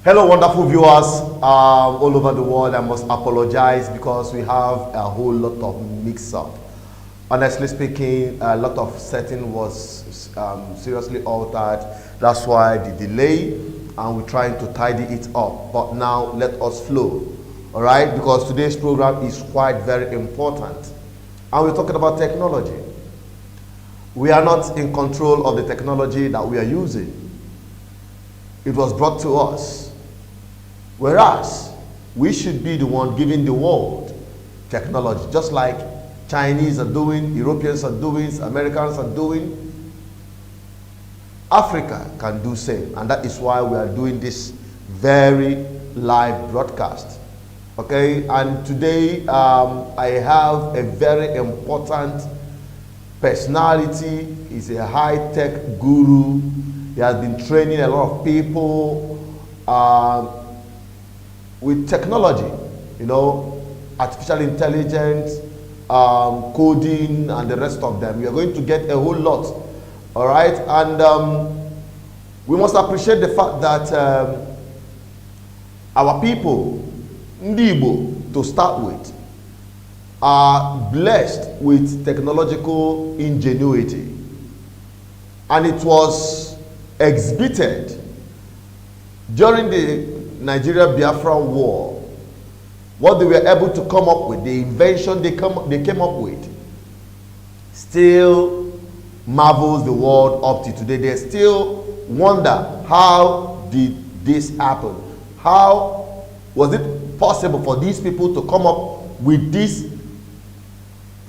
Hello, wonderful viewers all over the world. I must apologize because we have a whole lot of mix-up. Honestly speaking, a lot of setting was seriously altered. That's why the delay, and we're trying to tidy it up. But now let us flow, all right? Because today's program is quite very important, and we're talking about technology. We are not in control of the technology that we are using. It was brought to us. Whereas, we should be the one giving the world technology, just like Chinese are doing, Europeans are doing, Americans are doing. Africa can do same, and that is why we are doing this very live broadcast. Okay, and today I have a very important personality. He's a high-tech guru. He has been training a lot of people with technology, you know, artificial intelligence, coding, and the rest of them. We are going to get a whole lot, all right? And we must appreciate the fact that our people, Ndibo, to start with, are blessed with technological ingenuity. And it was exhibited during the Nigeria-Biafra war. What they were able to come up with, the invention they came up with, still marvels the world up to today. They still wonder, how did this happen? How was it possible for these people to come up with this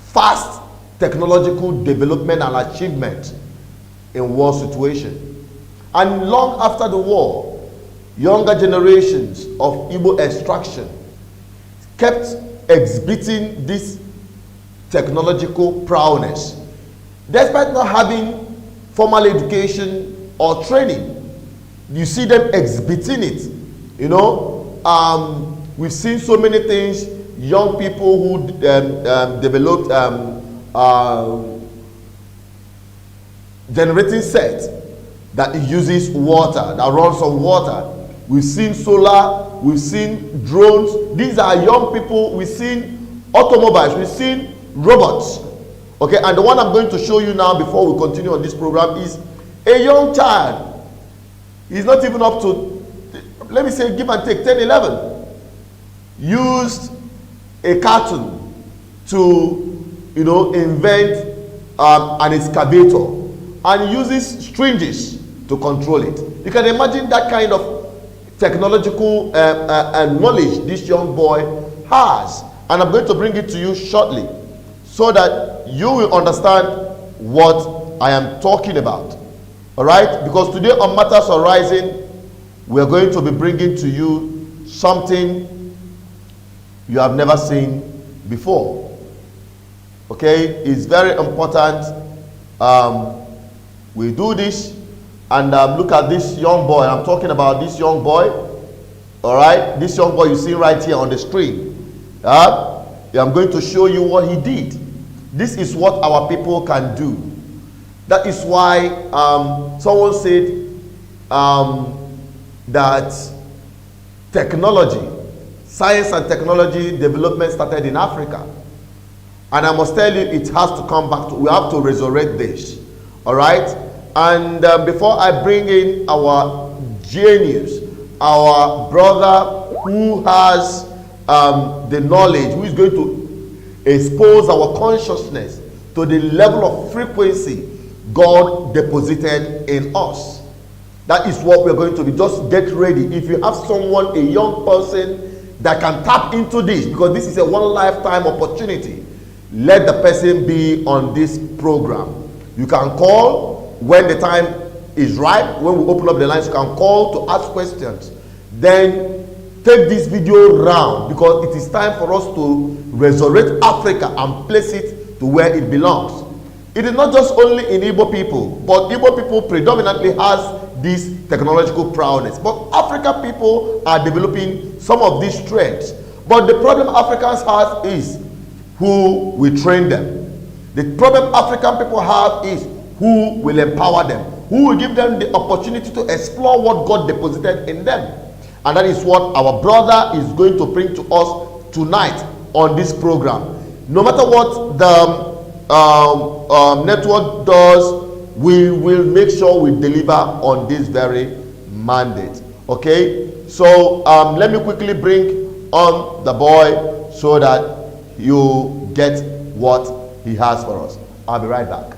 fast technological development and achievement in war situation? And long after the war, younger generations of Igbo extraction kept exhibiting this technological prowess. Despite not having formal education or training, you see them exhibiting it. You know, we've seen so many things. Young people who developed generating set that uses water, that runs on water. We've seen solar, we've seen drones. These are young people. We've seen automobiles, we've seen robots. Okay, and the one I'm going to show you now before we continue on this program is a young child. He's not even up to, let me say, give and take, 10, 11. Used a cartoon to, you know, invent an excavator and uses strings to control it. You can imagine that kind of technological knowledge this young boy has, and I'm going to bring it to you shortly so that you will understand what I am talking about. All right, because today on Matters Horizon, we are going to be bringing to you something you have never seen before. Okay, it's very important we do this. And look at this young boy. I'm talking about this young boy. All right, this young boy you see right here on the screen. I'm going to show you what he did. This is what our people can do. That is why someone said that technology, science and technology development started in Africa. And I must tell you, it has to come back to, we have to resurrect this. All right. And before I bring in our genius, our brother who has the knowledge, who is going to expose our consciousness to the level of frequency God deposited in us. That is what we're going to be. Just get ready. If you have someone, a young person that can tap into this, because this is a one-lifetime opportunity, let the person be on this program. You can call when the time is right. When we open up the lines, you can call to ask questions. Then take this video round, because it is time for us to resurrect Africa and place it to where it belongs. It is not just only in Igbo people, but Igbo people predominantly has this technological prowess. But African people are developing some of these traits. But the problem Africans have is who will train them. The problem African people have is who will empower them, who will give them the opportunity to explore what God deposited in them. And that is what our brother is going to bring to us tonight on this program. No matter what the network does, we will make sure we deliver on this very mandate. Okay, so let me quickly bring on the boy so that you get what he has for us. I'll be right back.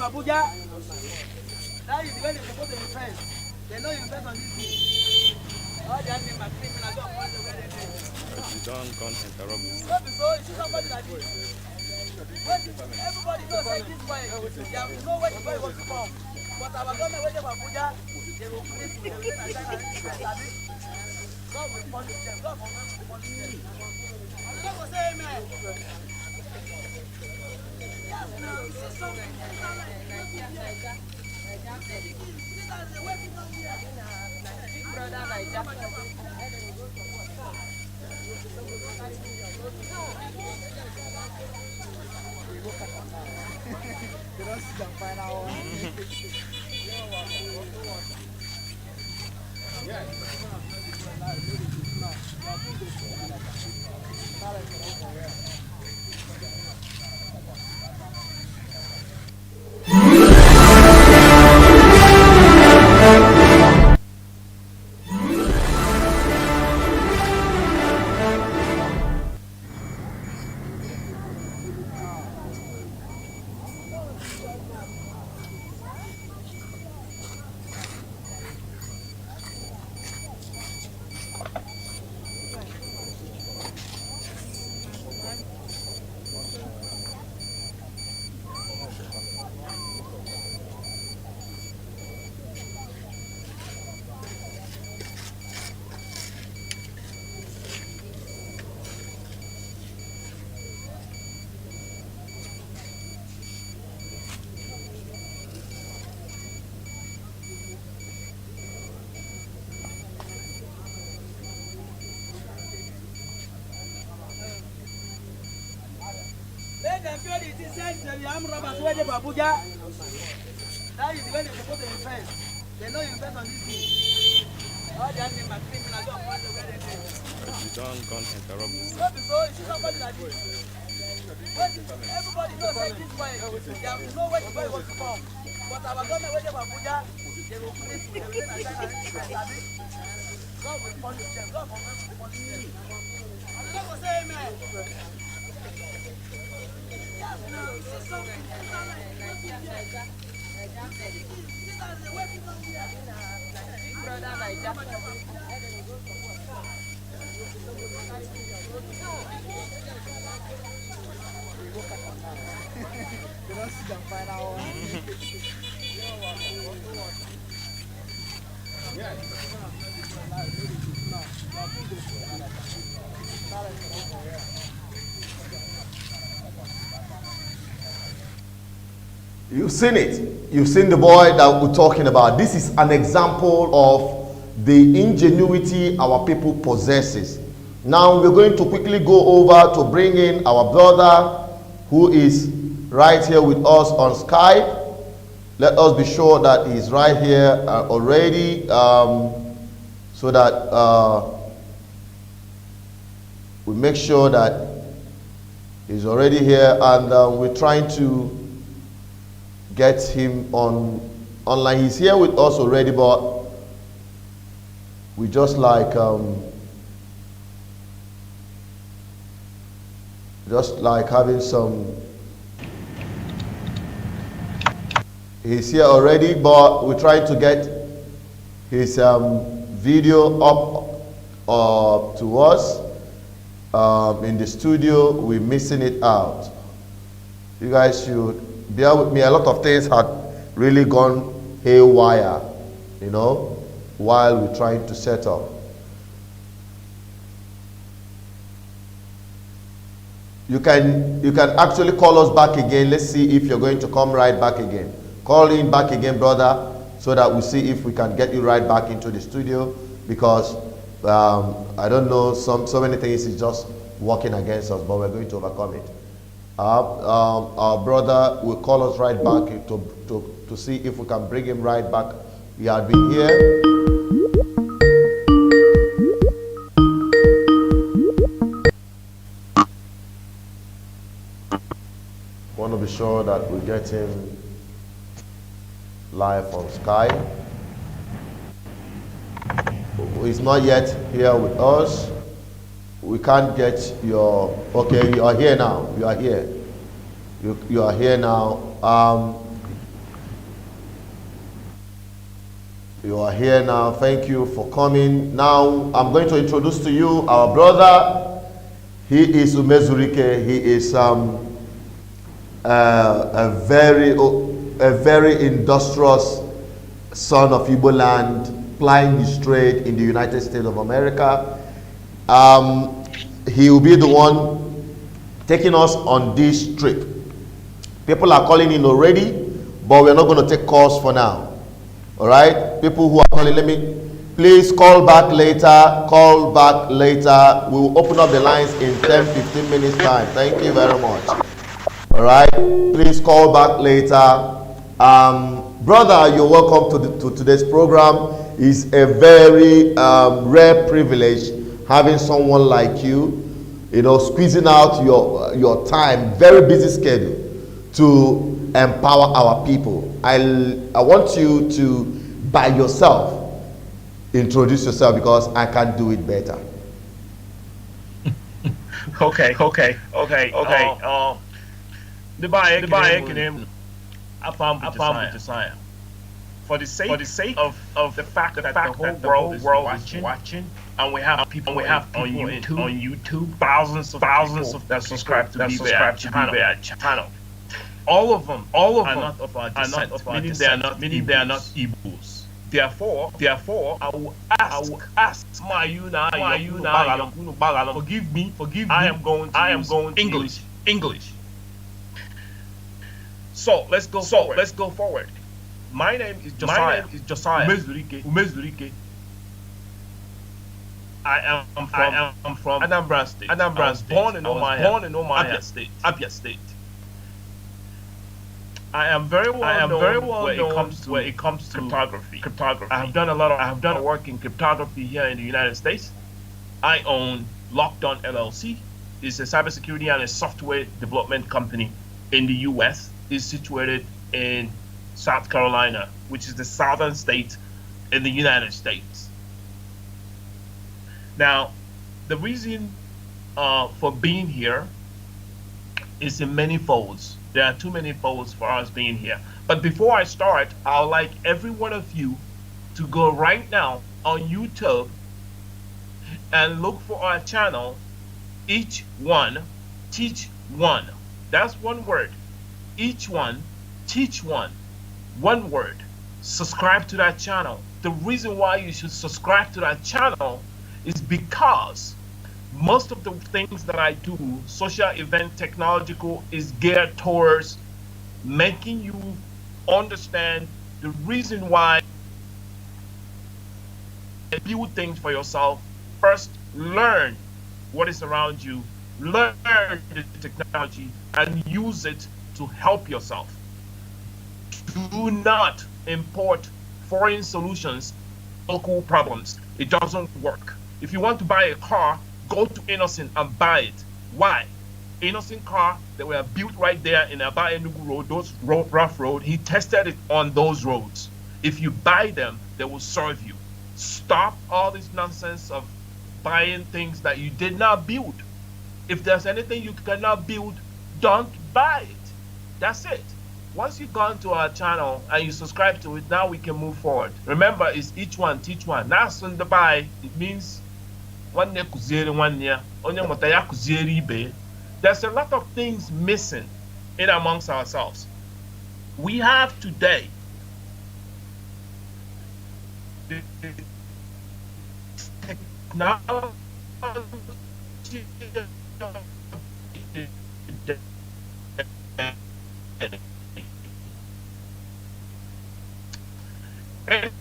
Abuja. That is when they supposed to invest. They know you invest on this thing. All the animal criminal don't want to where they do. You don't interrupt me. So you see somebody like this. Everybody knows like this boy. They have to know where the boy wants to come. But our government where they were Abuja, they will put it in the God will punish them. God will punish them. And God will say amen. Yes, now you see something. Brother like that. Abuja. That is when they supposed to invest. They know you invest on this thing. All the animal criminal don't want to where they do. You don't interrupt me. So you see somebody like this. Everybody knows like this boy. They have to know where the boy wants to come. But our government where they were Abuja, they will put it in the God will punish them. God will punish them. And God will say amen. Yes, now you see something. Brother like that. You've seen it. You've seen the boy that we're talking about. This is an example of the ingenuity our people possesses. Now we're going to quickly go over to bring in our brother who is right here with us on Skype. Let us be sure that he's right here already, so that we make sure that he's already here, and we're trying to get him online. He's here with us already, but we just like having some He's here already, but we're trying to get his video up to us in the studio. We're missing it out. You guys should bear with me. A lot of things had really gone haywire, you know, while we're trying to set up. You can actually call us back again. Let's see if you're going to come right back again. Call in back again, brother, so that we see if we can get you right back into the studio, because I don't know, so many things is just working against us, but we're going to overcome it. Our brother will call us right back to see if we can bring him right back. He had been here. Want to be sure that we get him live on Skype. He's not yet here with us. We can't get your, okay, you are here now. You are here. You are here now. You are here now. Thank you for coming. Now I'm going to introduce to you our brother. He is Umezurike. He is a very industrious son of Igbo land, plying his trade in the United States of America. He will be the one taking us on this trip. People are calling in already, but we're not going to take calls for now. All right? People who are calling, please call back later. Call back later. We will open up the lines in 10-15 minutes time. Thank you very much. All right? Please call back later. Brother, you're welcome to today's program. It's a very rare privilege having someone like you, you know, squeezing out your time, very busy schedule, to empower our people. I want you to, by yourself, introduce yourself, because I can't do it better. Okay. The for the sake of the fact that the whole world is watching, and we have people on YouTube, thousands of that subscribe to BVI Channel. All of them are not of our descent, meaning they are not Igbos. Therefore, I will ask forgive me. I am going to use English. So let's go forward. My name is Josiah. Umezurike. I am from Anambra State. I was born in Abia State. I am very well known when it comes to cryptography. I have done a lot of work in cryptography here in the United States. I own Lockdown LLC. It's a cybersecurity and a software development company in the U.S. It's situated in South Carolina, which is the southern state in the United States. Now, the reason for being here is in many folds. There are too many folds for us being here. But before I start, I would like every one of you to go right now on YouTube and look for our channel, Each One, Teach One. That's one word. Each One, Teach One. One word. Subscribe to that channel. The reason why you should subscribe to that channel is because most of the things that I do, social event, technological, is geared towards making you understand the reason why you build things for yourself. First, learn what is around you, learn the technology, and use it to help yourself. Do not import foreign solutions, local problems. It doesn't work. If you want to buy a car, go to Innocent and buy it. Why? Innocent car that were built right there in Aba Enugu Road, those rough road, he tested it on those roads. If you buy them, they will serve you. Stop all this nonsense of buying things that you did not build. If there's anything you cannot build, don't buy it. That's it. Once you've gone to our channel and you subscribe to it, now we can move forward. Remember, it's each one teach one. That's on the buy. It means one year kuzieri 1 year, onye motaya kuzieri ibe. There's a lot of things missing in amongst ourselves. We have today the technology.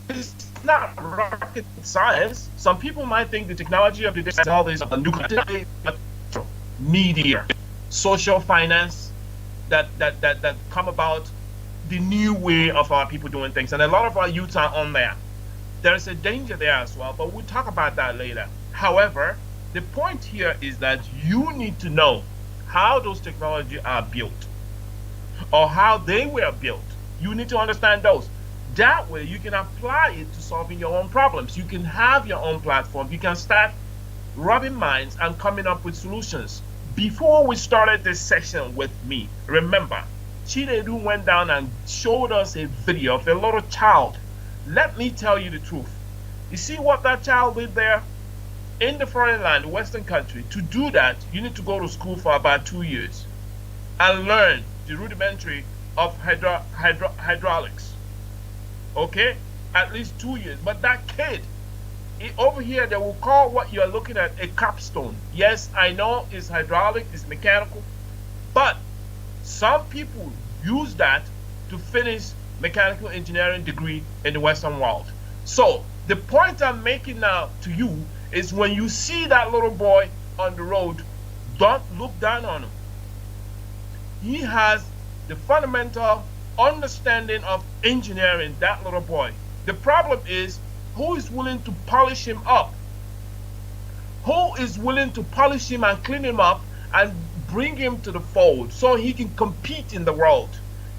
It's not rocket science. Some people might think the technology of the day is all this nuclear media, social finance that come about, the new way of our people doing things, and a lot of our youths are on there. There is a danger there as well, but we'll talk about that later. However, the point here is that you need to know how those technologies are built or how they were built. You need to understand those. That way you can apply it to solving your own problems. You can have your own platform. You can start rubbing minds and coming up with solutions. Before we started this session with me, remember, Chinedu went down and showed us a video of a little child. Let me tell you the truth. You see what that child did there? In the foreign land, Western country, to do that, you need to go to school for about 2 years and learn the rudimentary of hydraulics. Okay? At least 2 years. But that kid, over here, they will call what you're looking at a capstone. Yes, I know it's hydraulic, it's mechanical, but some people use that to finish mechanical engineering degree in the Western world. So the point I'm making now to you is when you see that little boy on the road, don't look down on him. He has the fundamental understanding of engineering, that little boy. The problem is, who is willing to polish him up? Who is willing to polish him and clean him up and bring him to the fold so he can compete in the world?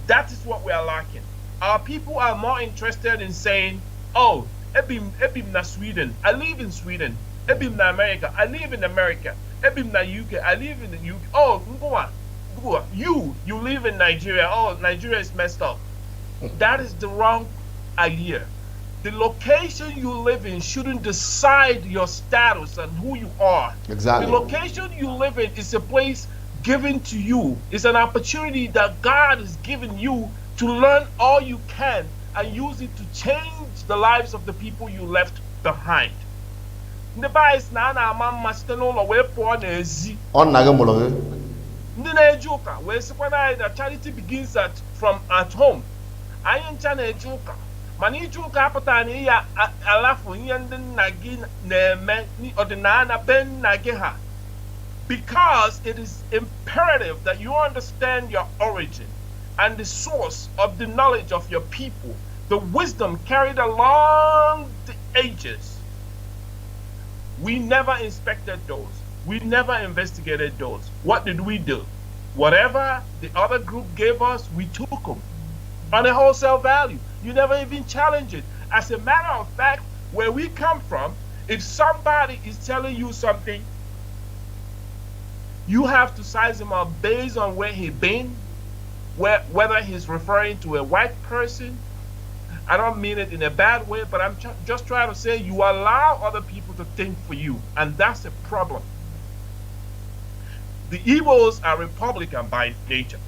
That is what we are lacking. Our people are more interested in saying, oh, Ebim na Sweden, I live in Sweden. Ebim na America, I live in America. Ebim na UK, I live in the UK. Oh, you live in Nigeria. Oh, Nigeria is messed up. That is the wrong idea. The location you live in shouldn't decide your status and who you are. Exactly. The location you live in is a place given to you. It's an opportunity that God has given you to learn all you can and use it to change the lives of the people you left behind. The Bible is na mama steno we poor n'ezi. On nagamolo. Ndị na-eje ụka wee sịkwa na that charity begins from at home. Anyị ncha na-eje ụka, mana ije ụka apụtara na ya alafu ihe ndị nna gị na-eme ọdịnala be nna gị ha. Because it is imperative that you understand your origin and the source of the knowledge of your people, the wisdom carried along the ages. We never inspected those. We never investigated those. What did we do? Whatever the other group gave us, we took them on a wholesale value. You never even challenge it. As a matter of fact, where we come from, if somebody is telling you something, you have to size him up based on where he's been, whether he's referring to a white person. I don't mean it in a bad way, but I'm just trying to say you allow other people to think for you, and that's a problem. The Igbos are Republican by nature.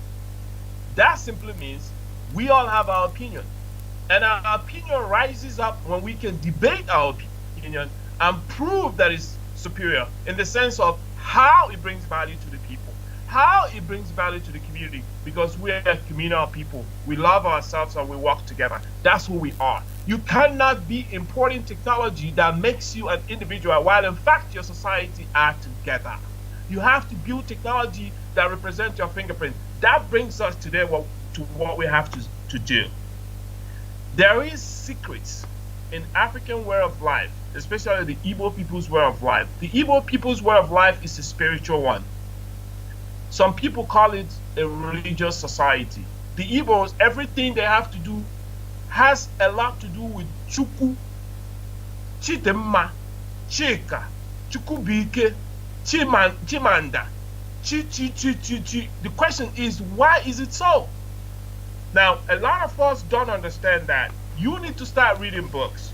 That simply means we all have our opinion, and our opinion rises up when we can debate our opinion and prove that it's superior in the sense of how it brings value to the people, how it brings value to the community, because we're a communal people. We love ourselves and we work together. That's who we are. You cannot be importing technology that makes you an individual while in fact your society are together. You have to build technology that represents your fingerprint. That brings us today to what we have to do. There is secrets in African way of life, especially the Igbo people's way of life. The Igbo people's way of life is a spiritual one. Some people call it a religious society. The Igbos, everything they have to do has a lot to do with Chukwu, Chidemma, Chika, Chukwubike, Chimanda, Chi. The question is, why is it so? Now, a lot of us don't understand that. You need to start reading books.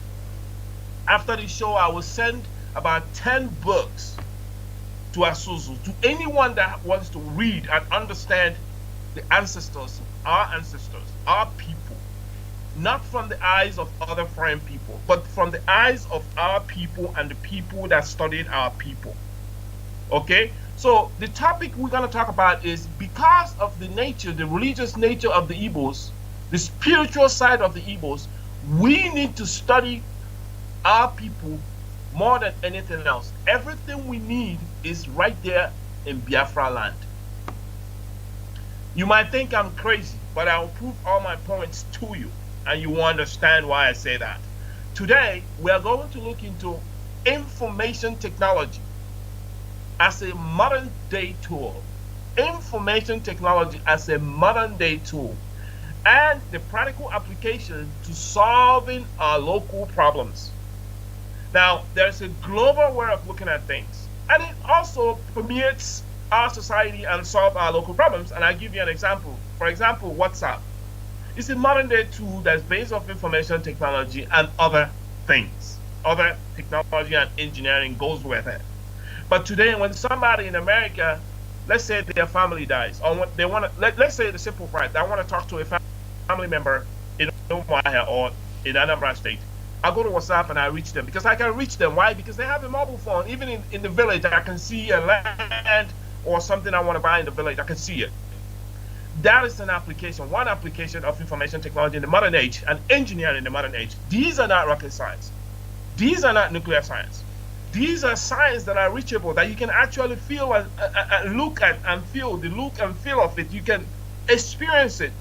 After the show, I will send about 10 books to Asuzu, to anyone that wants to read and understand the ancestors, our people, not from the eyes of other foreign people, but from the eyes of our people and the people that studied our people. Okay? So the topic we're going to talk about is, because of the nature, the religious nature of the Igbos, the spiritual side of the Igbos, we need to study our people more than anything else. Everything we need is right there in Biafra land. You might think I'm crazy, but I'll prove all my points to you, and you will understand why I say that. Today, we are going to look into information technology as a modern day tool. Information technology as a modern day tool, and the practical application to solving our local problems. Now, there's a global way of looking at things, and it also permeates our society and solve our local problems. And I'll give you an example. For example, Whatapp is a modern day tool that's based off information technology and other things. Other technology and engineering goes with it. But today, when somebody in America, let's say their family dies, or they want to, let's say the simple fact, I want to talk to a family member in Umuahia or in Anambra State. I go to WhatsApp and I reach them, because I can reach them. Why? Because they have a mobile phone. Even in the village, I can see a land or something I want to buy in the village. I can see it. That is an application, one application of information technology in the modern age and engineering in the modern age. These are not rocket science. These are not nuclear science. These are science that are reachable, that you can actually feel and look at and feel the look and feel of it. You can experience it,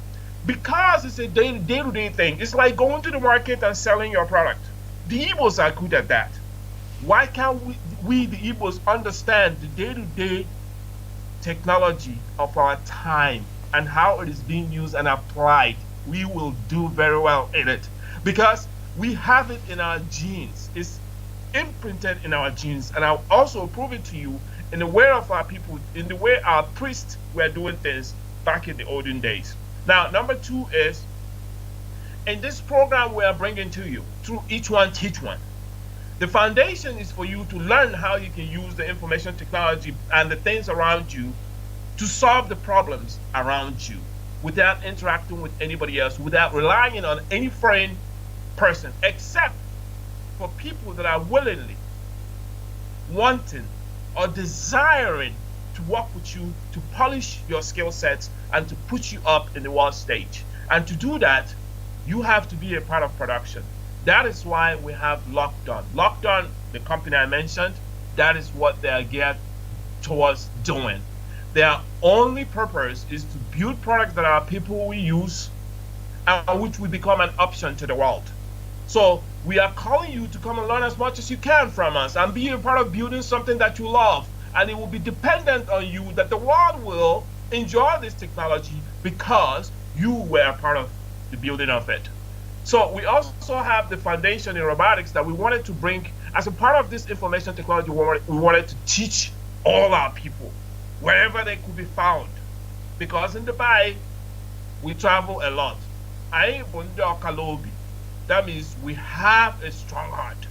because it's a day-to-day thing. It's like going to the market and selling your product. The Igbos are good at that. Why can't we the Igbos, understand the day-to-day technology of our time and how it is being used and applied? We will do very well in it, because we have it in our genes. It's imprinted in our genes, and I'll also prove it to you in the way of our people, in the way our priests were doing things back in the olden days. Now, number two is, in this program we are bringing to you, through Each One Teach One, the foundation is for you to learn how you can use the information technology and the things around you to solve the problems around you without interacting with anybody else, without relying on any foreign person, except for people that are willingly wanting or desiring to work with you to polish your skill sets and to put you up in the world stage. And to do that, you have to be a part of production. That is why we have Lockdown. Lockdown, the company I mentioned, that is what they are geared towards doing. Their only purpose is to build products that our people will use and which will become an option to the world. So we are calling you to come and learn as much as you can from us and be a part of building something that you love. And it will be dependent on you that the world will enjoy this technology because you were a part of the building of it. So we also have the foundation in robotics that we wanted to bring as a part of this information technology. We wanted to teach all our people wherever they could be found, because in Dubai we travel a lot. That means we have a strong heart.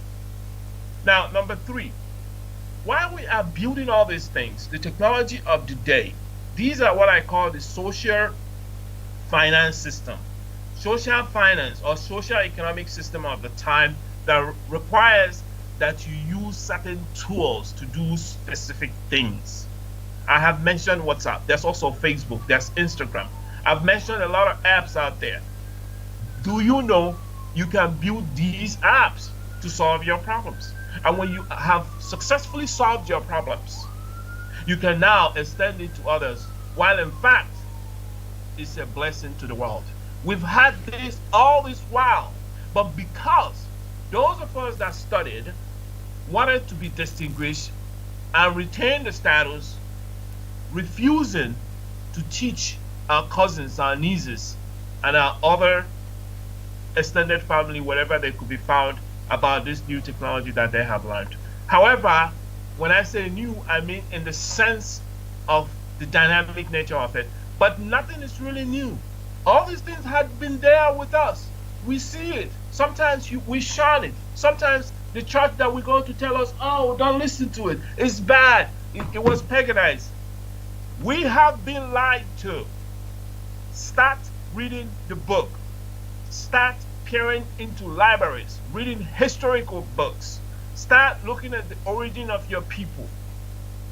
Now, number three, while we are building all these things, the technology of the day, these are what I call the social finance system. Social finance or social economic system of the time that requires that you use certain tools to do specific things. I have mentioned WhatsApp. There's also Facebook. There's Instagram. I've mentioned a lot of apps out there. Do you know you can build these apps to solve your problems? And when you have successfully solved your problems, you can now extend it to others, while in fact, it's a blessing to the world. We've had this all this while, but because those of us that studied wanted to be distinguished and retain the status, refusing to teach our cousins, our nieces, and our other extended family, wherever they could be found, about this new technology that they have learned. However, when I say new, I mean in the sense of the dynamic nature of it. But nothing is really new. All these things had been there with us. We see it. Sometimes we shun it. Sometimes the church that we go to tell us, oh, don't listen to it. It's bad. It was paganized. We have been lied to. Start reading the book. Start peering into libraries, reading historical books. Start looking at the origin of your people,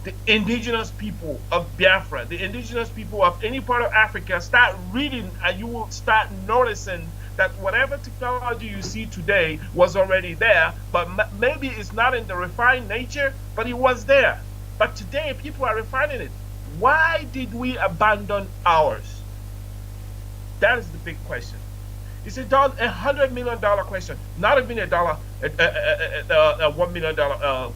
the indigenous people of Biafra, the indigenous people of any part of Africa. Start reading and you will start noticing that whatever technology you see today was already there, but maybe it's not in the refined nature, but it was there. But today people are refining it. Why did we abandon ours? That is the big question. It's $100 million question, not even a $1 million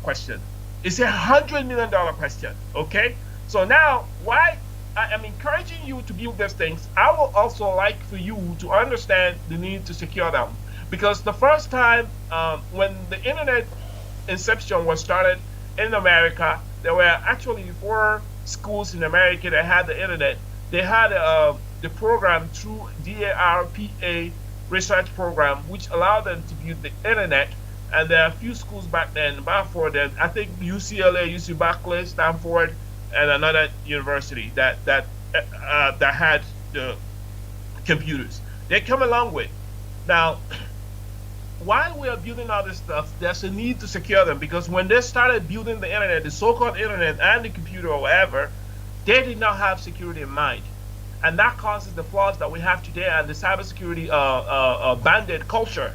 question. It's $100 million question. Okay. So now, why I am encouraging you to build these things, I will also like for you to understand the need to secure them, because the first time when the internet inception was started in America, there were actually 4 schools in America that had the internet. They had the program through DARPA research program, which allowed them to build the internet. And there are a few schools back then, about 4 then. I think UCLA, UC Berkeley, Stanford, and another university that had the computers. They come a long way. Now, while we are building all this stuff, there's a need to secure them, because when they started building the internet, the so-called internet and the computer or whatever, they did not have security in mind. And that causes the flaws that we have today and the cybersecurity bandit culture,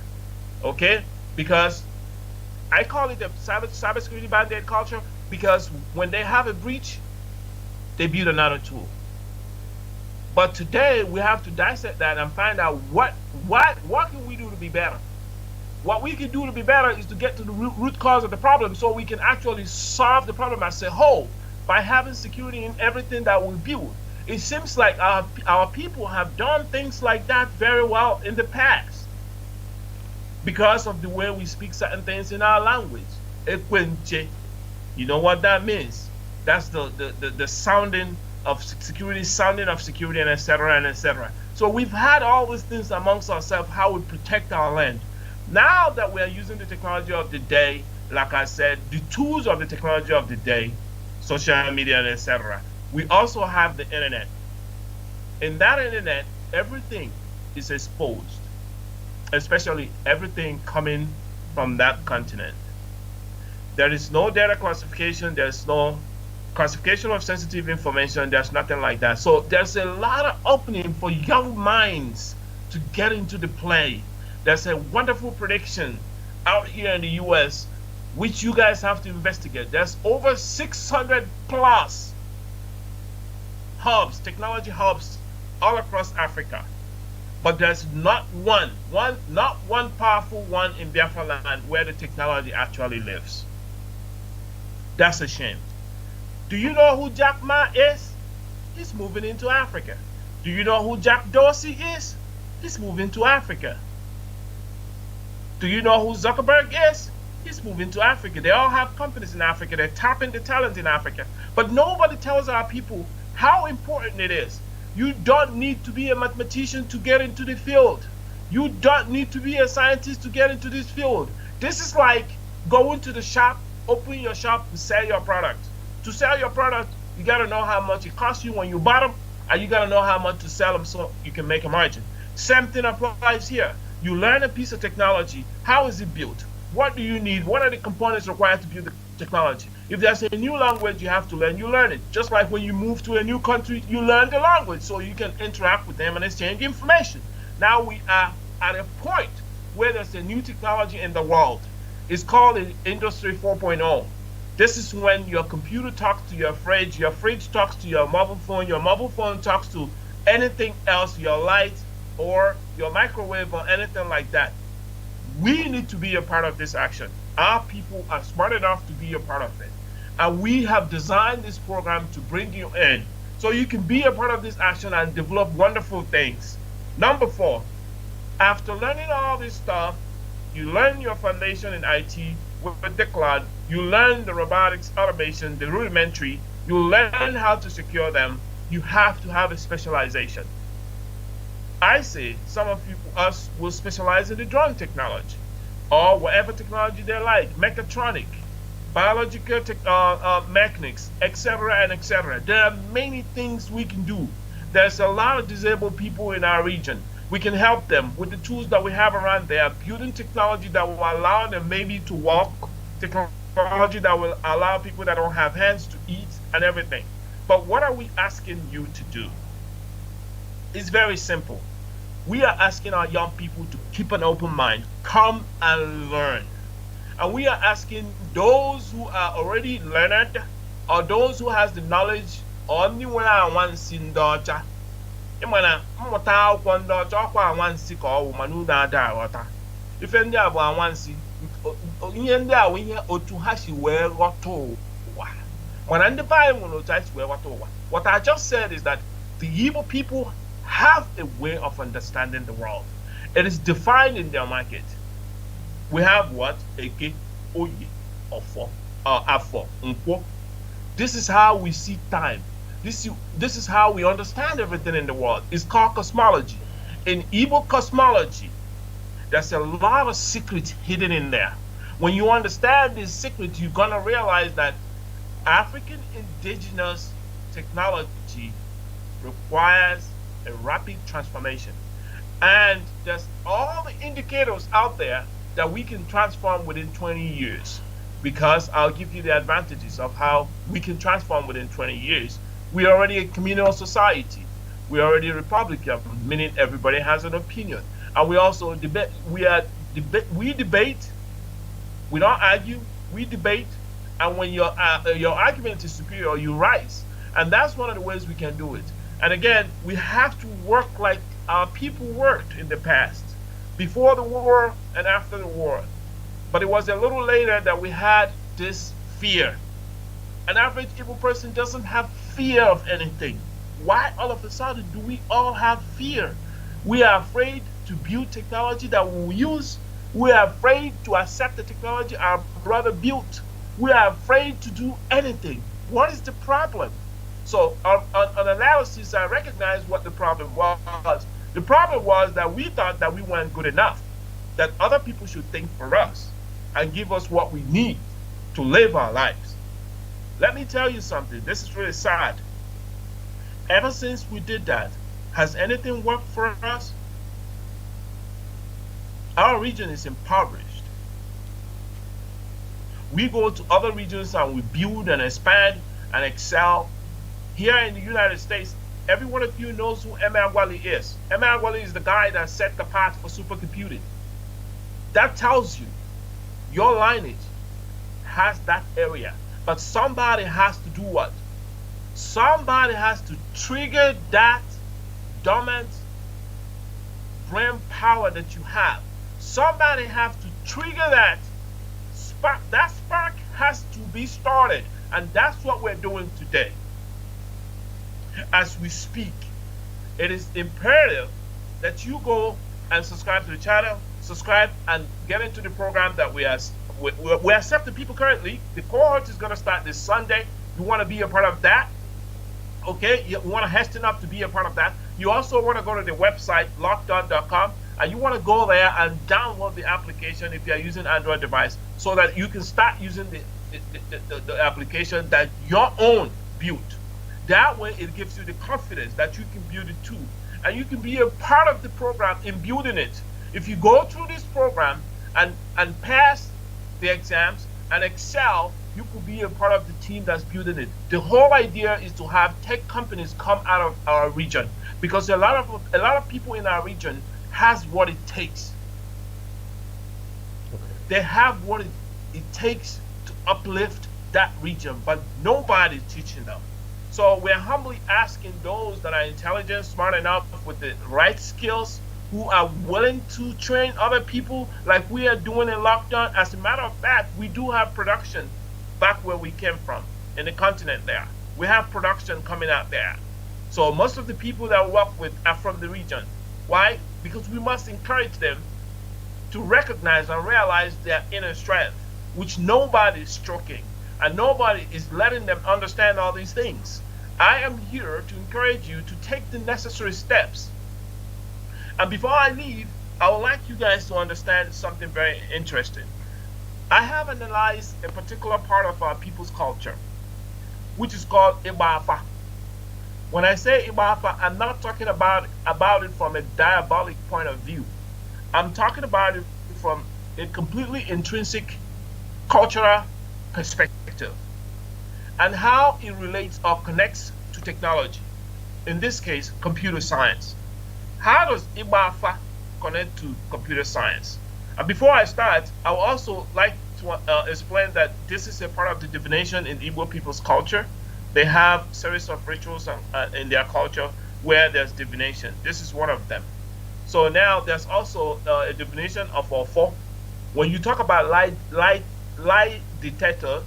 okay? Because I call it the cybersecurity bandit culture, because when they have a breach, they build another tool. But today we have to dissect that and find out what can we do to be better. What we can do to be better is to get to the root cause of the problem, so we can actually solve the problem as a whole by having security in everything that we build. It seems like our people have done things like that very well in the past because of the way we speak certain things in our language. Ekwenche, you know what that means? That's the sounding of security, and etc. and etc. So we've had all these things amongst ourselves, how we protect our land. Now that we are using the technology of the day, like I said, the tools of the technology of the day, social media and etc., we also have the internet. In that internet, everything is exposed, especially everything coming from that continent. There is no data classification, there's no classification of sensitive information, there's nothing like that. So there's a lot of opening for young minds to get into the play. There's a wonderful prediction out here in the US, which you guys have to investigate. There's over 600 plus hubs, technology hubs all across Africa. But there's not one powerful one in Biafra land where the technology actually lives. That's a shame. Do you know who Jack Ma is? He's moving into Africa. Do you know who Jack Dorsey is? He's moving to Africa. Do you know who Zuckerberg is? He's moving to Africa. They all have companies in Africa. They're tapping the talent in Africa. But nobody tells our people how important it is. You don't need to be a mathematician to get into the field. You don't need to be a scientist to get into this field. This is like going to the shop, open your shop, and sell your product. To sell your product, you got to know how much it costs you when you buy them, and you got to know how much to sell them so you can make a margin. Same thing applies here. You learn a piece of technology. How is it built? What do you need? What are the components required to build the technology? If there's a new language you have to learn, you learn it. Just like when you move to a new country, you learn the language so you can interact with them and exchange information. Now we are at a point where there's a new technology in the world. It's called Industry 4.0. This is when your computer talks to your fridge talks to your mobile phone talks to anything else, your light or your microwave or anything like that. We need to be a part of this action. Our people are smart enough to be a part of it. And we have designed this program to bring you in so you can be a part of this action and develop wonderful things. Number 4, after learning all this stuff, you learn your foundation in IT with the cloud, you learn the robotics, automation, the rudimentary, you learn how to secure them. You have to have a specialization. I say some of us will specialize in the drone technology or whatever technology they like, mechatronic, biological mechanics, etc. and etc. There are many things we can do. There's a lot of disabled people in our region. We can help them with the tools that we have around there, building technology that will allow them maybe to walk, technology that will allow people that don't have hands to eat and everything. But what are we asking you to do? It's very simple. We are asking our young people to keep an open mind, come and learn. And we are asking those who are already learned or those who has the knowledge only when I want sin daughter. Imana mmụta akwụkwọ ndị ọcha ọkwa anwansi ka ọwụ mana unu ada aghọta. Ife ndị a bụ anwansi, ihe ndị a bụ ihe otu ha si wee ghọta ụwa. Mana ndị be anyị nwere otu ha si wee ghọta ụwa. What I just said is that the Igbo people have a way of understanding the world. It is defined in their market. We have what? Eke, Oye, Ofo, Afo, Nkwo. This is how we see time. This is how we understand everything in the world. It's called cosmology. In Igbo cosmology, there's a lot of secrets hidden in there. When you understand these secrets, you're gonna realize that African indigenous technology requires a rapid transformation. And there's all the indicators out there that we can transform within 20 years. Because I'll give you the advantages of how we can transform within 20 years. We're already a communal society. We're already a republican, meaning everybody has an opinion. And we also debate. We debate. We don't argue. We debate. And when your argument is superior, you rise. And that's one of the ways we can do it. And again, we have to work like our people worked in the past, before the war and after the war. But it was a little later that we had this fear. An average Igbo person doesn't have fear of anything. Why all of a sudden do we all have fear? We are afraid to build technology that we will use. We are afraid to accept the technology our brother built. We are afraid to do anything. What is the problem? So on analysis, I recognized what the problem was. The problem was that we thought that we weren't good enough, that other people should think for us and give us what we need to live our lives. Let me tell you something. This is really sad. Ever since we did that, has anything worked for us? Our region is impoverished. We go to other regions and we build and expand and excel. Here in the United States, every one of you knows who Emeagwali is. Emeagwali is the guy that set the path for supercomputing. That tells you your lineage has that area. But somebody has to do what? Somebody has to trigger that dormant brain power that you have. Somebody has to trigger that spark. That spark has to be started. And that's what we're doing today. As we speak, it is imperative that you go and subscribe to the channel, subscribe and get into the program that we accept the people currently. The cohort is going to start this Sunday. You want to be a part of that? Okay, you want to hasten up to be a part of that. You also want to go to the website lockdown.com and you want to go there and download the application if you're using Android device so that you can start using the application that your own built. That way it gives you the confidence that you can build it too. And you can be a part of the program in building it. If you go through this program and pass the exams and excel, you could be a part of the team that's building it. The whole idea is to have tech companies come out of our region because a lot of people in our region has what it takes. Okay. They have what it takes to uplift that region, but nobody's teaching them. So we're humbly asking those that are intelligent, smart enough with the right skills, who are willing to train other people like we are doing in lockdown. As a matter of fact, we do have production back where we came from, in the continent there. We have production coming out there. So most of the people that we work with are from the region. Why? Because we must encourage them to recognize and realize their inner strength, which nobody is stroking, and nobody is letting them understand all these things. I am here to encourage you to take the necessary steps And before I leave, I would like you guys to understand something very interesting. I have analyzed a particular part of our people's culture, which is called Ibafa. When I say Ibafa, I'm not talking about it from a diabolic point of view. I'm talking about it from a completely intrinsic cultural perspective and how it relates or connects to technology. In this case, computer science. How does Ibafa connect to computer science? And before I start, I would also like to explain that this is a part of the divination in Igbo people's culture. They have a series of rituals in their culture where there's divination. This is one of them. So now there's also a divination of Ofo. When you talk about lie detector,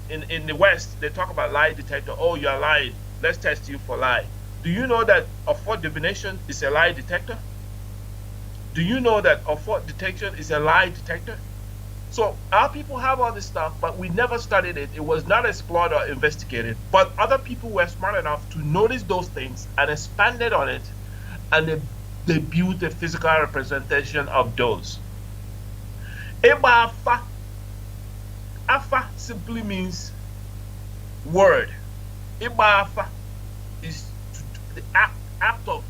in the West, they talk about lie detector. Oh, you are lying. Let's test you for lie. Do you know that Ofo divination is a lie detector? Do you know that Ofo detection is a lie detector? So our people have all this stuff, but we never studied it. It was not explored or investigated. But other people were smart enough to notice those things and expanded on it, and they built a physical representation of those. Eba Afa. Afa simply means word. Eba Afa is the act of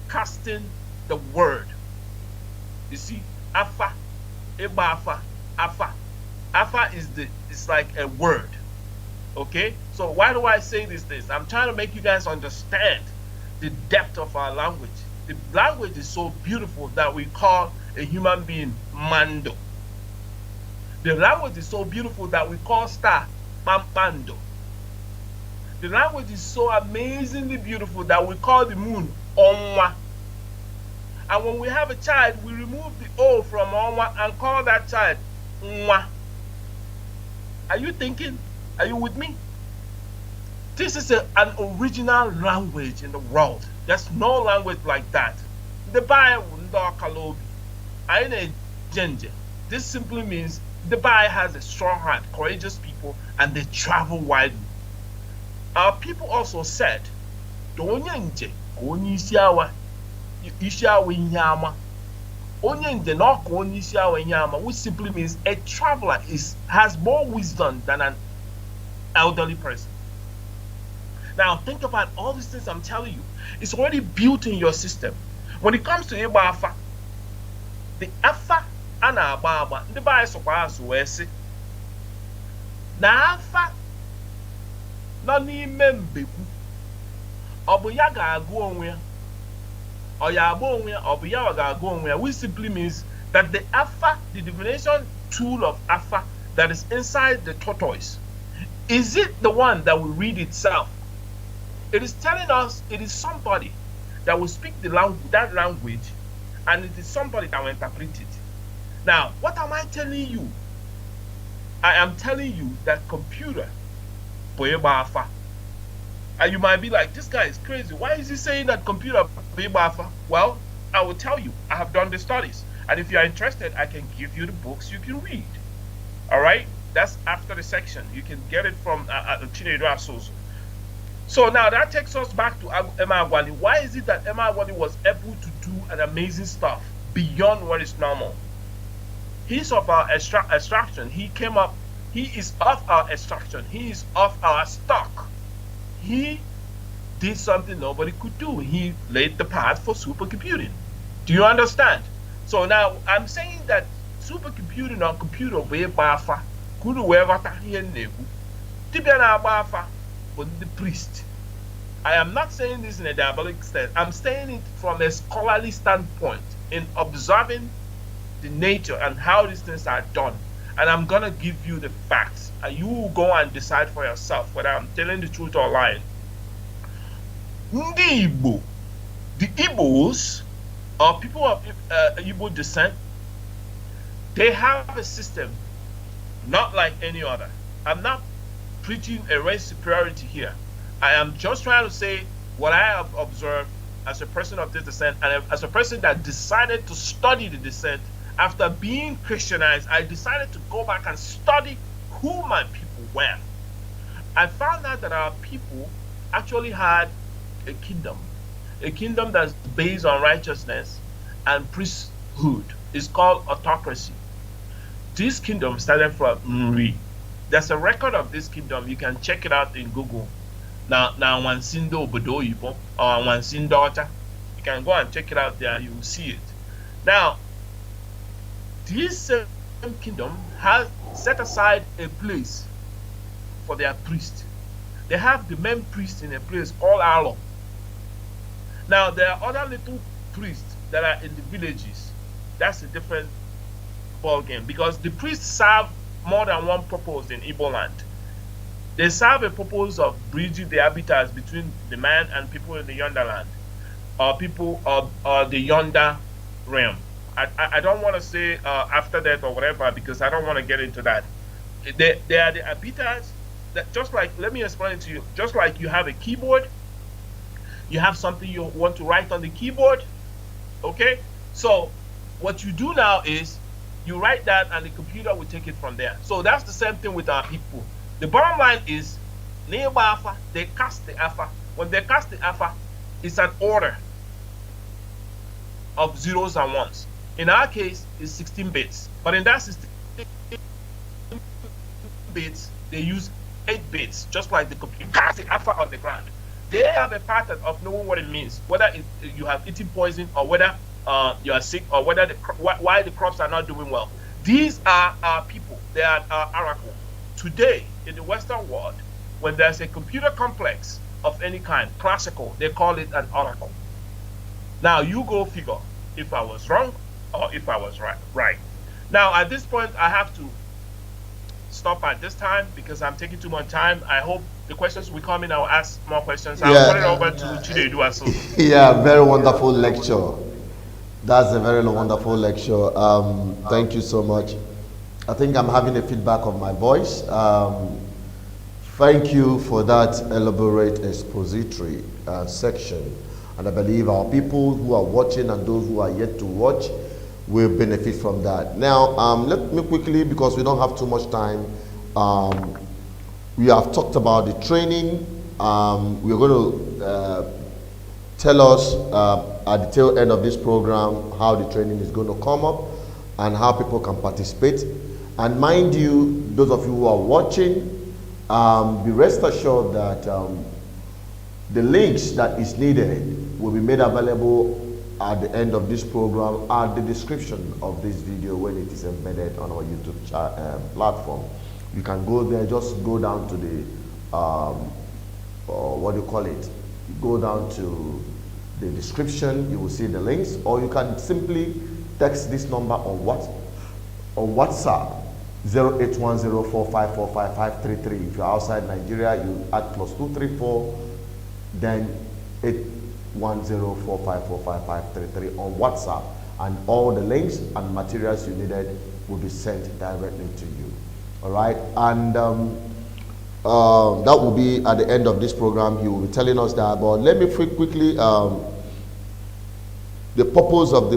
casting the word. You see, Afa, Eba Afa, Afa. Afa is like a word. Okay? So why do I say these things? I'm trying to make you guys understand the depth of our language. The language is so beautiful that we call a human being Mando. The language is so beautiful that we call star Pampando. The language is so amazingly beautiful that we call the moon Onwa. And when we have a child, we remove the O from Onwa and call that child Nwa. Are you thinking? Are you with me? This is an original language in the world. There's no language like that. The Bible, this simply means the Bible has a strong heart, courageous people, and they travel widely. Our people also said, which simply means a traveler has more wisdom than an elderly person. Now think about all these things I'm telling you. It's already built in your system. When it comes to Iba Afa, the Afa and Ababa, the Bible supposed to say, na Afa no ni membeku. Obu ya ga-agụ onwe ya. Or ya agụ onwe ya, obu ya ga-agụ onwe ya, which simply means that the Afa, the divination tool of Afa that is inside the tortoise, is it the one that will read itself? It is telling us it is somebody that will speak that language, and it is somebody that will interpret it. Now, what am I telling you? I am telling you that computer, Boeba Afa. And you might be like, this guy is crazy. Why is he saying that computer, Boeba Afa? Well, I will tell you, I have done the studies. And if you are interested, I can give you the books you can read. All right? That's after the section. You can get it from Chinedu Asoso. So now that takes us back to Emma Agwali. Why is it that Emma Agwali was able to do an amazing stuff beyond what is normal? He's of our extraction. He is of our extraction. He is of our stock. He did something nobody could do. He laid the path for supercomputing. Do you understand? So now I'm saying that supercomputing on computer way bafa kudu we wata here negu. Tibia na bafa the priest. I am not saying this in a diabolic sense. I'm saying it from a scholarly standpoint in observing the nature and how these things are done. And I'm going to give you the facts. And you will go and decide for yourself whether I'm telling the truth or lying. Ndi Igbo, the Igbos, or people of Igbo descent, they have a system not like any other. I'm not preaching a race superiority here. I am just trying to say what I have observed as a person of this descent, and as a person that decided to study the descent after being Christianized. I decided to go back and study who my people were. I found out that our people actually had a kingdom. A kingdom that's based on righteousness and priesthood is called autocracy. This kingdom started from Nri. There's a record of this kingdom. You can check it out in Google. Now Wansindo Obodo or Wansindo. You can go and check it out there. You will see it. Now, this same kingdom has set aside a place for their priest. They have the main priest in a place called Alo. Now, there are other little priests that are in the villages. That's a different ball game because the priests serve more than one purpose in Igbo land. They serve a purpose of bridging the habitats between the man and people in the yonder land, or people of the yonder realm. I don't want to say after that or whatever because I don't want to get into that. They are the habitats that just like, let me explain it to you. Just like you have a keyboard, you have something you want to write on the keyboard, okay? So what you do now is you write that and the computer will take it from there. So that's the same thing with our people. The bottom line is, they cast the alpha. When they cast the alpha, it's an order of zeros and ones. In our case, it's 16 bits. But in that 16 bits, they use 8 bits, just like the computer cast the alpha on the ground. They have a pattern of knowing what it means, whether you have eaten poison or whether you are sick or whether why the crops are not doing well. These are our people. They are our oracle. Today, in the Western world, when there's a computer complex of any kind, classical, they call it an oracle. Now, you go figure if I was wrong or if I was right. Now, at this point, I have to stop at this time because I'm taking too much time. I hope the questions will come in. I'll ask more questions. I'll turn it over to Chinedu as well. Yeah, very wonderful lecture. That's a very wonderful lecture. Thank you so much. I think I'm having a feedback of my voice. Thank you for that elaborate expository section. And I believe our people who are watching and those who are yet to watch will benefit from that. Now, let me quickly, because we don't have too much time, we have talked about the training. We're going to tell us at the tail end of this program how the training is going to come up and how people can participate. And mind you, those of you who are watching, be rest assured that the links that is needed will be made available at the end of this program at the description of this video when it is embedded on our YouTube platform. You can go there, just go down to the, what do you call it? You go down to the description, you will see the links, or you can simply text this number on WhatsApp, 081045455533. If you're outside Nigeria, you add +234, then 81045455533 on WhatsApp, and all the links and materials you needed will be sent directly to you. All right, and that will be at the end of this program. He will be telling us that. But let me quickly, the purpose of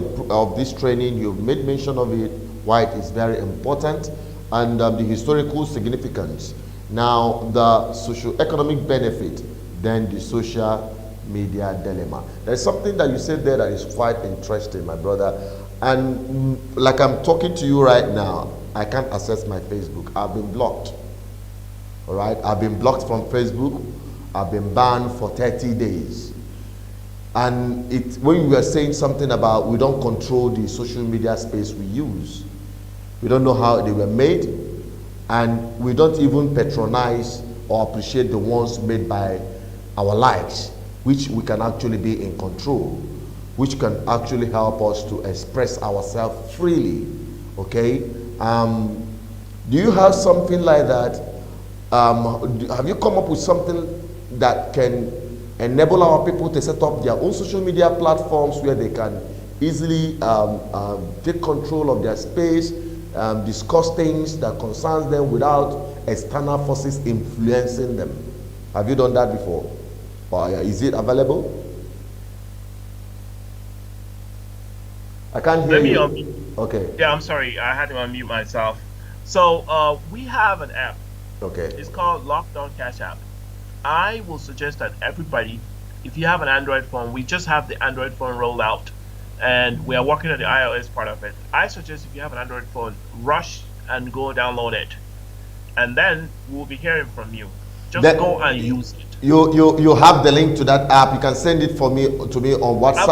this training, you've made mention of it, why it is very important, and the historical significance. Now, the socio-economic benefit, then the social media dilemma. There's something that you said there that is quite interesting, my brother. And like I'm talking to you right now, I can't access my Facebook. I've been blocked. All right, I've been blocked from Facebook. I've been banned for 30 days. And when we were saying something about we don't control the social media space we use, we don't know how they were made, and we don't even patronize or appreciate the ones made by our likes, which we can actually be in control, which can actually help us to express ourselves freely. Okay, do you have something like that? Have you come up with something that can enable our people to set up their own social media platforms where they can easily take control of their space, discuss things that concerns them without external forces influencing them? Have you done that before? Or is it available? I can't hear you. Unmute. Okay. Yeah, I'm sorry. I had to unmute myself. So we have an app. Okay. It's called Lockdown Cash App. I will suggest that everybody if you have an Android phone, we just have the Android phone rolled out, and we are working on the iOS part of it. I suggest if you have an Android phone, rush and go download it, and then we'll be hearing from you. Just Then- go and use it. You have the link to that app. You can send it for me to me on WhatsApp.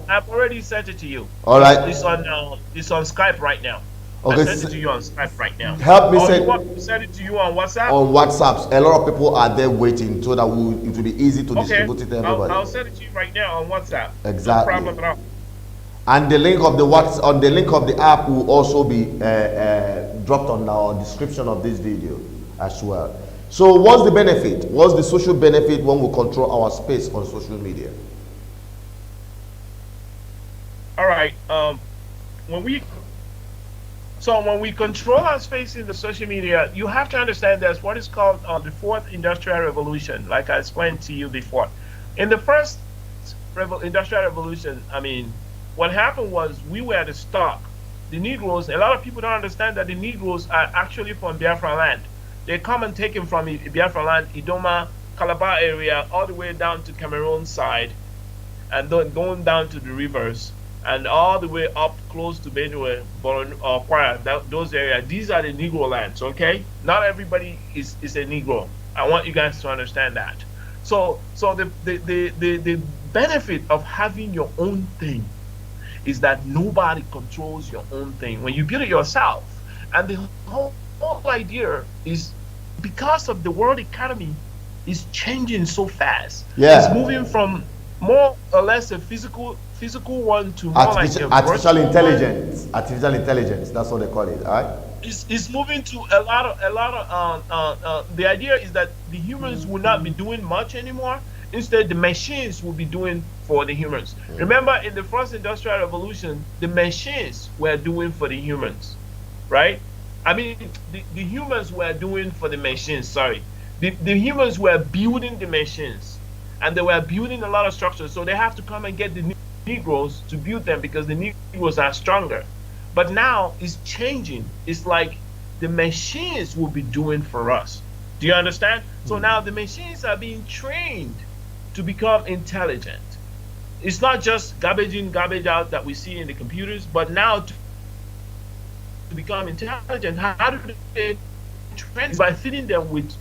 I've already sent it to you. All right. It's on Skype right now. Okay, I sent it to you on Skype right now. help me Or send- you want me to send it to you on WhatsApp? On WhatsApp, a lot of people are there waiting, so that it will be easy to distribute it to everybody. I'll send it to you right now on WhatsApp. Exactly. No problem at all. And the link of the app will also be dropped on our description of this video as well. So what's the benefit? What's the social benefit when we control our space on social media? All right. When we control our space in the social media, you have to understand there's what is called the fourth industrial revolution, like I explained to you before. In the first industrial revolution, I mean, what happened was we were the stock. The Negroes, a lot of people don't understand that the Negroes are actually from Biafra land. They come and take him from Biafra land, Idoma, Calabar area, all the way down to Cameroon side, and then going down to the rivers, and all the way up close to Benue, Kwara, those areas. These are the Negro lands, okay? Not everybody is a Negro. I want you guys to understand that. So the benefit of having your own thing is that nobody controls your own thing. When you build it yourself, and the whole idea is because of the world economy is changing so fast. Yeah. It's moving from more or less a physical one to more Artificial like a virtual intelligence. Artificial intelligence. That's what they call it. All right. It's moving to a lot of the idea is that the humans will not be doing much anymore. Instead, the machines will be doing for the humans. Remember, in the first industrial revolution, the machines were doing for the humans, right? I mean, the humans were doing for the machines. Sorry, the humans were building the machines, and they were building a lot of structures. So they have to come and get the Negroes to build them because the Negroes are stronger. But now it's changing. It's like the machines will be doing for us. Do you understand? So now the machines are being trained to become intelligent. It's not just garbage in, garbage out that we see in the computers, but now to become intelligent, how do they train? By feeding them with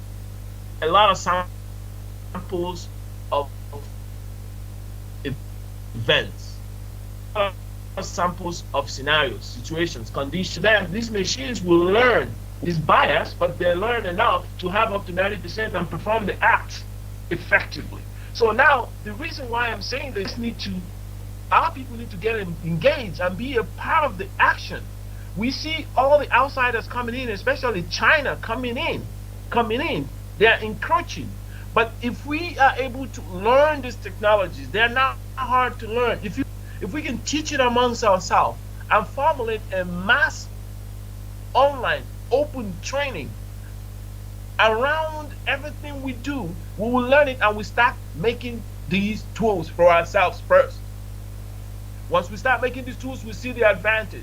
a lot of samples of events, samples of scenarios, situations, conditions. Then these machines will learn. It's biased, but they learn enough to have up to 90% and perform the act effectively. So now the reason why I'm saying this, our people need to get engaged and be a part of the action. We see all the outsiders coming in, especially China coming in. They are encroaching. But if we are able to learn these technologies, they're not hard to learn. If we can teach it amongst ourselves and formulate a mass online open training around everything we do, we will learn it and we start making these tools for ourselves first. Once we start making these tools, we see the advantage.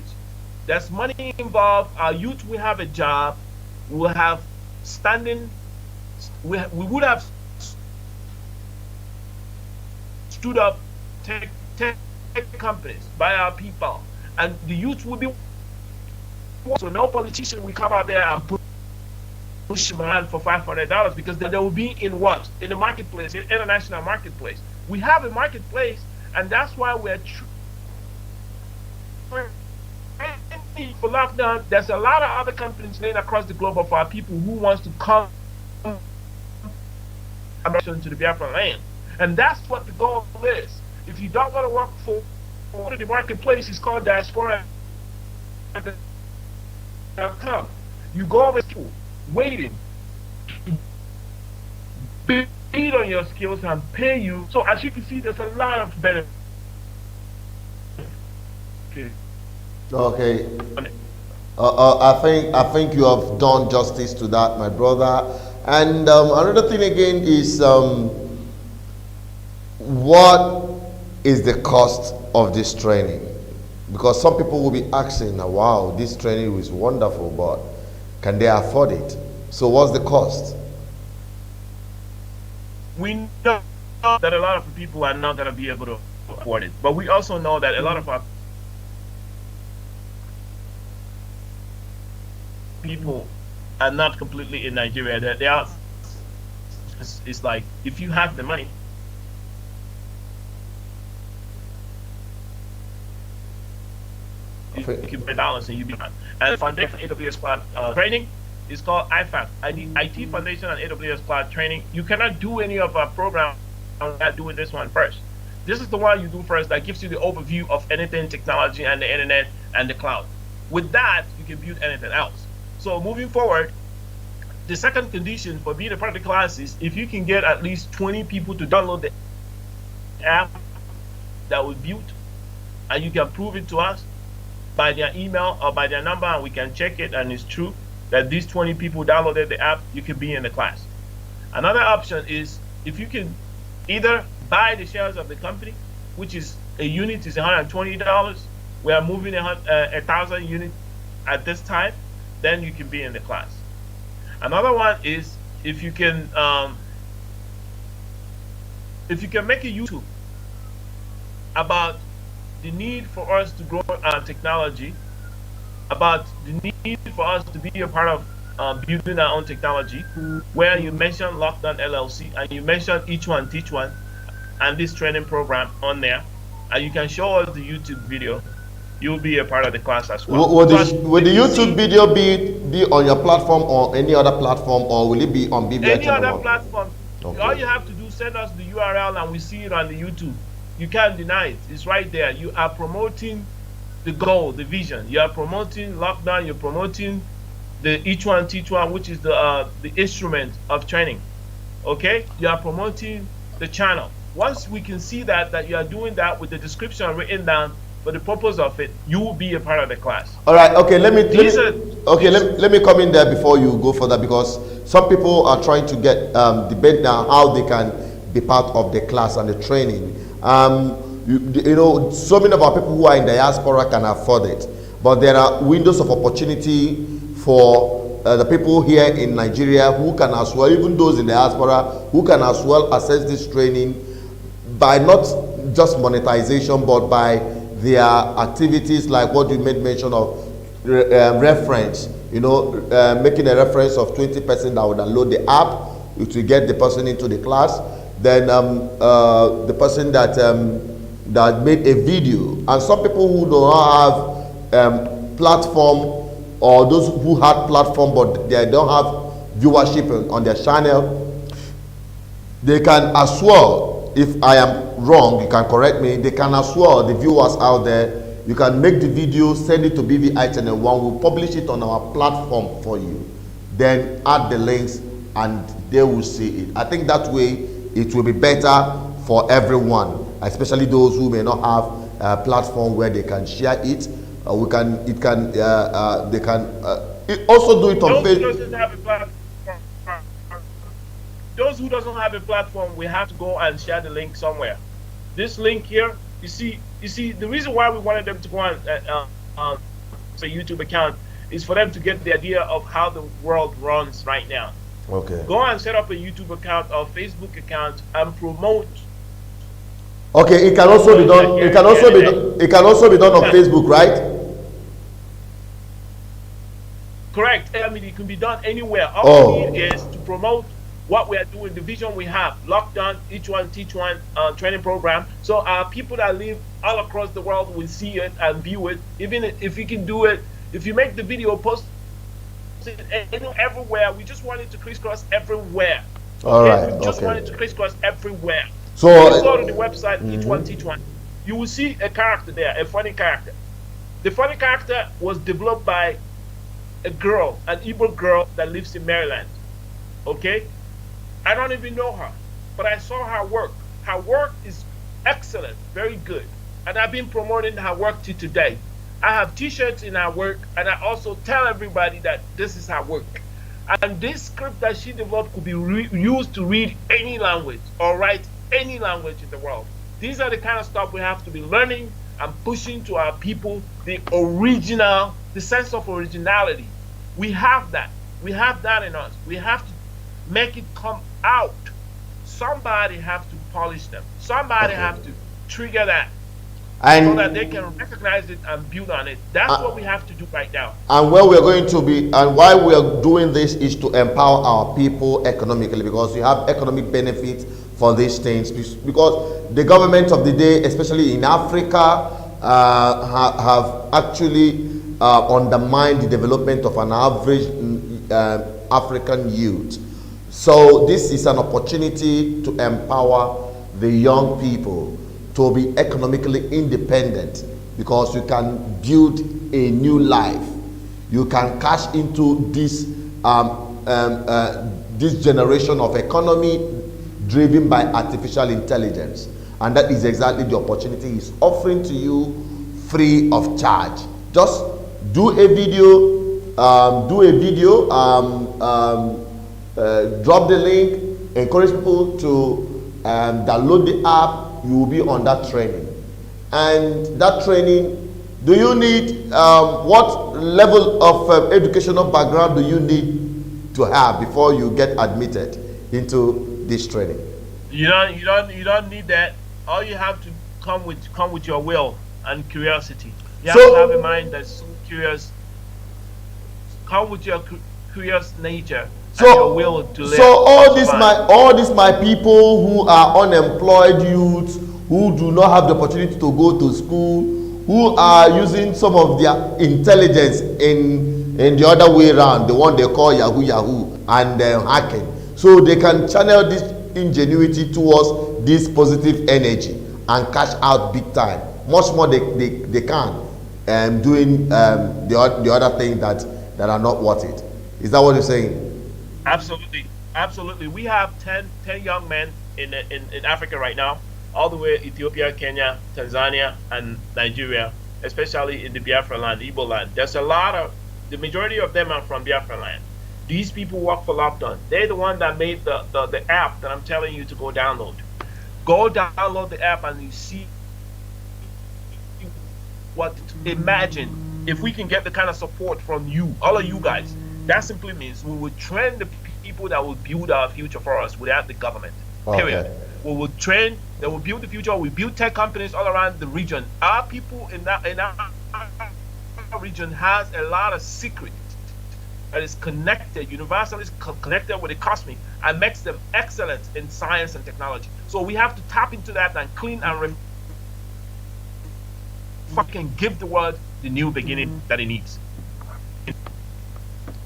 There's money involved. Our youth will have a job. We will have standing. We would have stood up tech companies by our people, and the youth will be. So no politician will come out there and push him around for $500 because they will be in what? In the marketplace, in international marketplace. We have a marketplace, and that's why we're for lockdown. There's a lot of other companies laying across the globe of our people who wants to come to the Biafran land, and that's what the goal is. If you don't want to work for the marketplace, it's called diaspora. You go over to waiting to bid on your skills and pay you. So as you can see, there's a lot of benefits. Okay. I think you have done justice to that, my brother. And another thing again is what is the cost of this training? Because some people will be asking, wow, this training is wonderful, but can they afford it? So what's the cost? We know that a lot of people are not going to be able to afford it, but we also know that a lot of our people are not completely in Nigeria. That they are. It's like if you have the money, you can pay dollars and you be fine. And Foundation AWS Cloud training is called IFAC, IT Foundation and AWS Cloud Training. You cannot do any of our program without doing this one first. This is the one you do first that gives you the overview of anything technology and the internet and the cloud. With that, you can build anything else. So moving forward, the second condition for being a part of the class is if you can get at least 20 people to download the app that we built, and you can prove it to us by their email or by their number, and we can check it, and it's true that these 20 people downloaded the app, you can be in the class. Another option is if you can either buy the shares of the company, which is a unit is $120. We are moving 1,000 units at this time, then you can be in the class. Another one is if you can make a YouTube about the need for us to grow technology, about the need for us to be a part of building our own technology, where you mention Lockdown LLC and you mention each one teach one and this training program on there, and you can show us the YouTube video, you'll be a part of the class as well. Will the YouTube video be on your platform or any other platform, or will it be on BVI Channel? Any other platform. Okay. All you have to do, send us the URL and we see it on the YouTube. You can't deny it. It's right there. You are promoting the goal, the vision. You are promoting Lockdown. You're promoting the each one teach one, which is the instrument of training. Okay? You are promoting the channel. Once we can see that you are doing that with the description written down for the purpose of it, you will be a part of the class. All right. Okay. Let me come in there before you go further, because some people are trying to get debate now how they can be part of the class and the training. You know, so many of our people who are in diaspora can afford it, but there are windows of opportunity for the people here in Nigeria who can as well, even those in diaspora who can as well access this training by not just monetization, but by their activities, like what you made mention of reference, you know, making a reference of 20 person that would download the app to get the person into the class. Then the person that that made a video, and some people who do not have platform, or those who had platform but they don't have viewership on their channel, they can as well, if I am wrong, you can correct me, they can as well, the viewers out there, you can make the video, send it to BVI Channel 1, we'll publish it on our platform for you, then add the links and they will see it. I think that way it will be better for everyone, especially those who may not have a platform where they can share it. They can also do it on Facebook. Those who doesn't have a platform, we have to go and share the link somewhere. This link here, you see, the reason why we wanted them to go on say YouTube account is for them to get the idea of how the world runs right now. Okay. Go and set up a YouTube account or Facebook account and promote. Okay, it can also be done. It can also be done on Facebook, right? Correct. I mean, it can be done anywhere. All we need is to promote what we are doing, the vision we have, Lockdown, each one teach one training program. So our people that live all across the world will see it and view it. Even if you can do it, if you make the video, post it everywhere. We just want it to crisscross everywhere. Okay? All right. We just want it to crisscross everywhere. So you go to the website, each one teach one. You will see a character there, a funny character. The funny character was developed by a girl, an Igbo girl that lives in Maryland. Okay? I don't even know her, but I saw her work. Her work is excellent, very good. And I've been promoting her work to today. I have t-shirts in her work, and I also tell everybody that this is her work. And this script that she developed could be used to read any language or write any language in the world. These are the kind of stuff we have to be learning and pushing to our people, the original, the sense of originality. We have that. We have that in us. We have to make it come out somebody have to polish them. Somebody Okay. have to trigger that so that And they can recognize it and build on it. That's what we have to do right now. and where we're going to be, and why we are doing this is to empower our people economically, because we have economic benefits for these things, because the government of the day, especially in Africa, have actually undermined the development of an average African youth. So this is an opportunity to empower the young people to be economically independent, because you can build a new life. You can cash into this this generation of economy driven by artificial intelligence, and that is exactly the opportunity he's offering to you free of charge. Just do a video, drop the link, encourage people to download the app. You will be on that training, and that training, do you need what level of educational background do you need to have before you get admitted into this training? You don't need that. All you have to come with your will and curiosity. You have So- to have a mind that's so curious. Come with your curious nature and your will to learn. So all survive. these my people who are unemployed youths, who do not have the opportunity to go to school, who are using some of their intelligence in the other way around, the one they call Yahoo and hacking, so they can channel this ingenuity towards this positive energy and cash out big time, much more they can doing the other things that are not worth it. Is that what you're saying? Absolutely. We have 10 young men in Africa right now, all the way Ethiopia, Kenya, Tanzania, and Nigeria, especially in the Biafra land, Igbo land. There's the majority of them are from Biafra land. These people work for Lockdown. They're the one that made the app that I'm telling you to go download. Go download the app and you see what. Imagine if we can get the kind of support from you, all of you guys. That simply means we will train the people that will build our future for us without the government. Period. Okay. We will train. They will build the future. We build tech companies all around the region. Our people in our region has a lot of secret that is connected, universally connected with the cosmic, and makes them excellent in science and technology. So we have to tap into that and clean and fucking give the world the new beginning that it needs.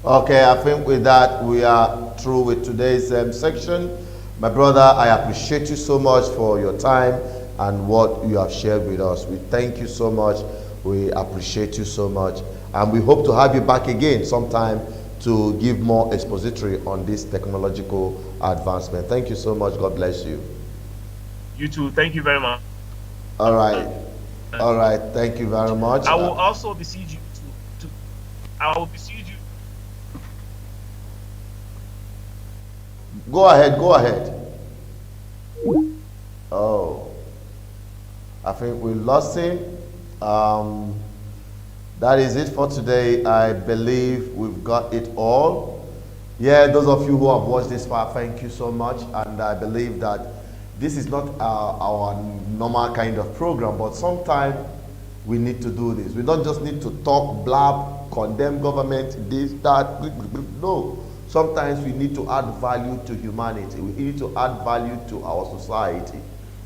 Okay, I think with that we are through with today's section. My brother, I appreciate you so much for your time and what you have shared with us. We thank you so much. We appreciate you so much. And we hope to have you back again sometime to give more expository on this technological advancement. Thank you so much. God bless you. You too. Thank you very much. All right. All right. Thank you very much. I will also beseech you I will beseech you. Go ahead. Go ahead. Oh, I think we lost him. That is it for today. I believe we've got it all. Yeah, those of you who have watched this far, thank you so much. And I believe that this is not our normal kind of program, but sometimes we need to do this. We don't just need to talk, blab, condemn government, this, that. No. Sometimes we need to add value to humanity. We need to add value to our society.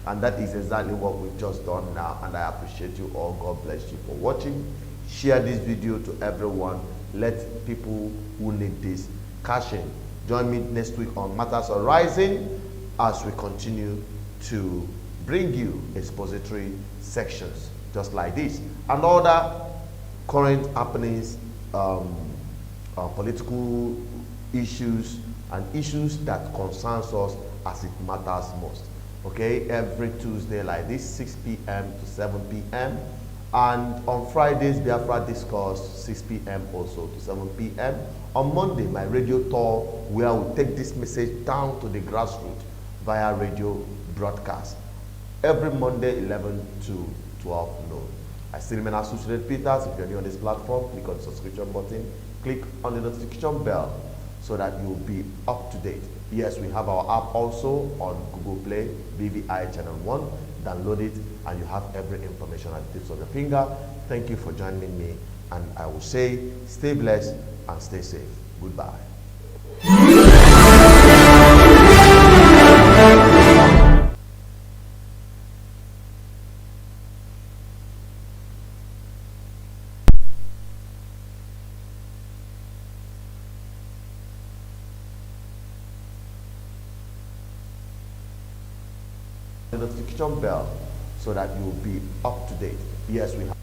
And that is exactly what we've just done now. And I appreciate you all. God bless you for watching. Share this video to everyone. Let people who need this cash in. Join me next week on Matters Arising as we continue to bring you expository sections just like this and other current happenings, political issues and issues that concerns us as it matters most. Okay, every Tuesday like this, 6 p.m. to 7 p.m. and on Fridays, Biafra Discourse, 6 p.m. also to 7 p.m. On Monday, my radio tour where we take this message down to the grassroots via radio broadcast. Every Monday, 11 to 12 noon. I still remain associated Peters. If you're new on this platform, click on the subscription button, click on the notification bell so that you'll be up to date Yes, we have our app also on Google Play, BVI Channel 1. Download it and you have every information at the tips of your finger. Thank you for joining me, and I will say stay blessed and stay safe. Goodbye. The notification bell so that you will be up to date. Yes, we have.